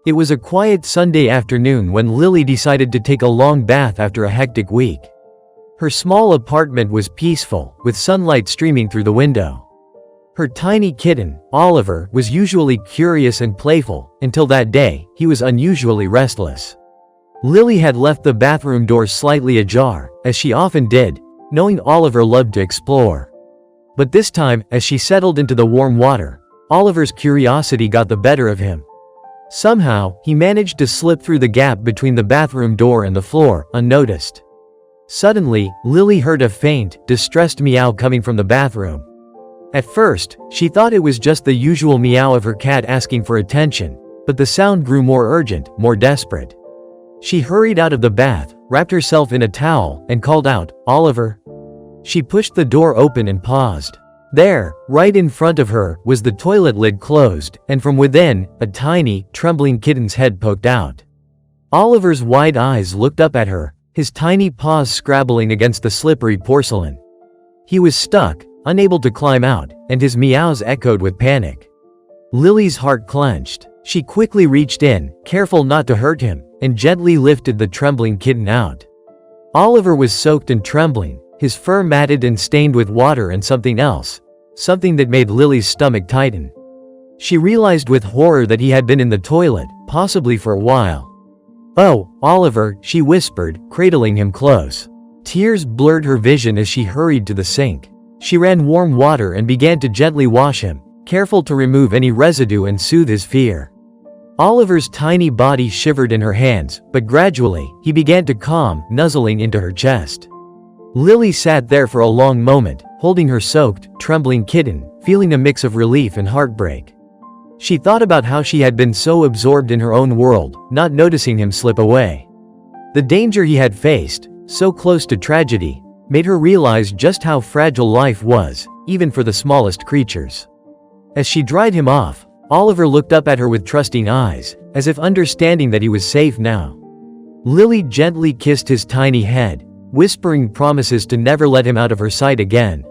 It was a quiet Sunday afternoon when Lily decided to take a long bath after a hectic week. Her small apartment was peaceful, with sunlight streaming through the window. Her tiny kitten, Oliver, was usually curious and playful, until that day, he was unusually restless. Lily had left the bathroom door slightly ajar, as she often did, knowing Oliver loved to explore. But this time, as she settled into the warm water, Oliver's curiosity got the better of him. Somehow, he managed to slip through the gap between the bathroom door and the floor, unnoticed. Suddenly, Lily heard a faint, distressed meow coming from the bathroom. At first, she thought it was just the usual meow of her cat asking for attention, but the sound grew more urgent, more desperate. She hurried out of the bath, wrapped herself in a towel, and called out, "Oliver." She pushed the door open and paused. There, right in front of her, was the toilet lid closed, and from within, a tiny, trembling kitten's head poked out. Oliver's wide eyes looked up at her, his tiny paws scrabbling against the slippery porcelain. He was stuck, unable to climb out, and his meows echoed with panic. Lily's heart clenched. She quickly reached in, careful not to hurt him, and gently lifted the trembling kitten out. Oliver was soaked and trembling, his fur matted and stained with water and something else, something that made Lily's stomach tighten. She realized with horror that he had been in the toilet, possibly for a while. "Oh, Oliver," she whispered, cradling him close. Tears blurred her vision as she hurried to the sink. She ran warm water and began to gently wash him, careful to remove any residue and soothe his fear. Oliver's tiny body shivered in her hands, but gradually, he began to calm, nuzzling into her chest. Lily sat there for a long moment, holding her soaked, trembling kitten, feeling a mix of relief and heartbreak. She thought about how she had been so absorbed in her own world, not noticing him slip away. The danger he had faced, so close to tragedy, made her realize just how fragile life was, even for the smallest creatures. As she dried him off, Oliver looked up at her with trusting eyes, as if understanding that he was safe now. Lily gently kissed his tiny head, whispering promises to never let him out of her sight again.